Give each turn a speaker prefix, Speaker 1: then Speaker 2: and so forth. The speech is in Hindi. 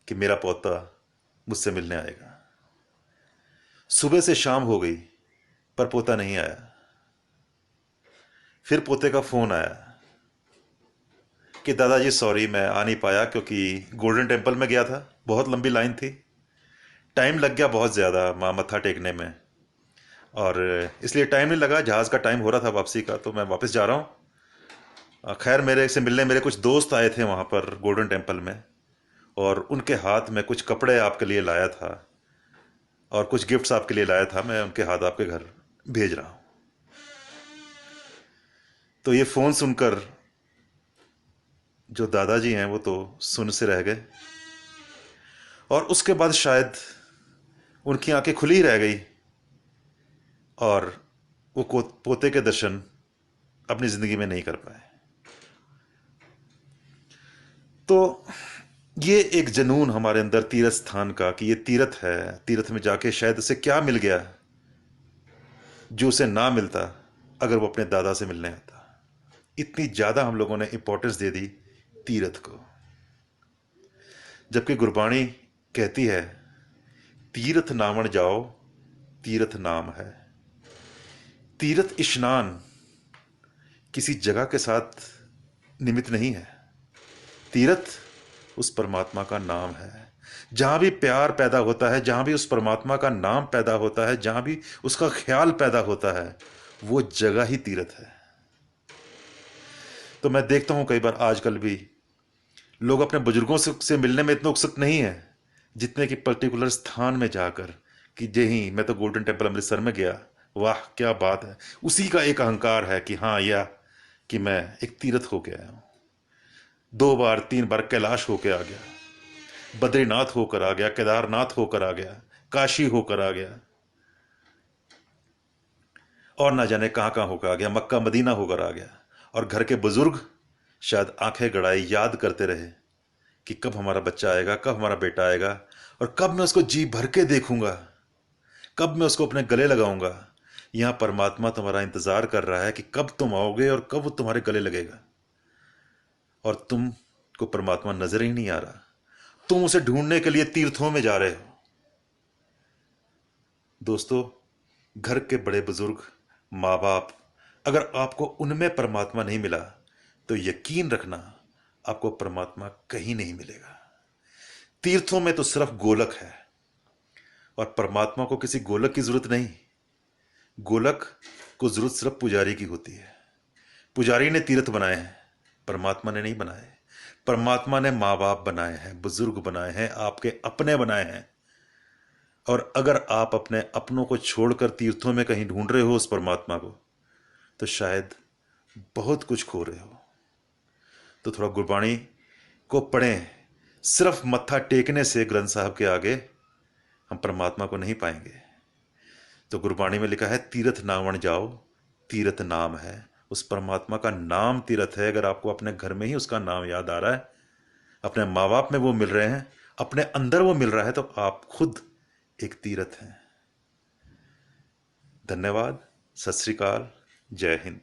Speaker 1: कि मेरा पोता मुझसे मिलने आएगा। सुबह से शाम हो गई पर पोता नहीं आया। फिर पोते का फोन आया कि दादाजी सॉरी मैं आ नहीं पाया क्योंकि गोल्डन टेम्पल में गया था, बहुत लंबी लाइन थी, टाइम लग गया बहुत ज़्यादा माँ मत्था टेकने में, और इसलिए टाइम नहीं लगा, जहाज़ का टाइम हो रहा था वापसी का, तो मैं वापस जा रहा हूँ। खैर मेरे से मिलने मेरे कुछ दोस्त आए थे वहाँ पर गोल्डन टेम्पल में, और उनके हाथ में कुछ कपड़े आपके लिए लाया था और कुछ गिफ्ट्स आपके लिए लाया था, मैं उनके हाथ आपके घर भेज रहा हूँ। तो ये फ़ोन सुनकर जो दादाजी हैं वो तो सुन से रह गए, और उसके बाद शायद उनकी आंखें खुली ही रह गई, और वो पोते के दर्शन अपनी ज़िंदगी में नहीं कर पाए। तो ये एक जनून हमारे अंदर तीर्थ स्थान का, कि ये तीर्थ है, तीर्थ में जाके शायद उसे क्या मिल गया जो उसे ना मिलता अगर वो अपने दादा से मिलने आता। इतनी ज़्यादा हम लोगों ने इंपॉर्टेंस दे दी तीर्थ को, जबकि गुरबाणी कहती है तीर्थ नावण जाओ तीर्थ नाम है। तीर्थ स्नान किसी जगह के साथ निमित्त नहीं है, तीर्थ उस परमात्मा का नाम है। जहां भी प्यार पैदा होता है, जहां भी उस परमात्मा का नाम पैदा होता है, जहां भी उसका ख्याल पैदा होता है, वो जगह ही तीर्थ है। तो मैं देखता हूं कई बार आजकल भी लोग अपने बुजुर्गों से मिलने में इतने उत्सुक नहीं है जितने कि पर्टिकुलर स्थान में जाकर, कि यही मैं तो गोल्डन टेम्पल अमृतसर में गया, वाह क्या बात है, उसी का एक अहंकार है कि हाँ, या कि मैं एक तीर्थ होके आया हूं, 2 बार 3 बार कैलाश होके आ गया, बद्रीनाथ होकर आ गया, केदारनाथ होकर आ गया, काशी होकर आ गया, और ना जाने कहां कहां होकर आ गया, मक्का मदीना होकर आ गया। और घर के बुजुर्ग शायद आंखें गड़ाई याद करते रहे कि कब हमारा बच्चा आएगा, कब हमारा बेटा आएगा, और कब मैं उसको जी भर के देखूंगा, कब मैं उसको अपने गले लगाऊंगा। यहां परमात्मा तुम्हारा इंतजार कर रहा है कि कब तुम आओगे और कब वो तुम्हारे गले लगेगा, और तुम को परमात्मा नजर ही नहीं आ रहा, तुम उसे ढूंढने के लिए तीर्थों में जा रहे हो। दोस्तों, घर के बड़े बुजुर्ग, माँ बाप, अगर आपको उनमें परमात्मा नहीं मिला तो यकीन रखना आपको परमात्मा कहीं नहीं मिलेगा। तीर्थों में तो सिर्फ गोलक है, और परमात्मा को किसी गोलक की जरूरत नहीं। गोलक को जरूरत सिर्फ पुजारी की होती है। पुजारी ने तीर्थ बनाए हैं, परमात्मा ने नहीं बनाए। परमात्मा ने माँ बाप बनाए हैं, बुजुर्ग बनाए हैं, आपके अपने बनाए हैं। और अगर आप अपने अपनों को छोड़कर तीर्थों में कहीं ढूंढ रहे हो उस परमात्मा को, तो शायद बहुत कुछ खो रहे हो। तो थोड़ा गुरबाणी को पढ़ें। सिर्फ मत्था टेकने से ग्रंथ साहब के आगे हम परमात्मा को नहीं पाएंगे। तो गुरबाणी में लिखा है तीर्थ नावण जाओ तीर्थ नाम है। उस परमात्मा का नाम तीर्थ है। अगर आपको अपने घर में ही उसका नाम याद आ रहा है, अपने माँ बाप में वो मिल रहे हैं, अपने अंदर वो मिल रहा है, तो आप खुद एक तीर्थ हैं। धन्यवाद। सत श्री अकाल। जय हिंद।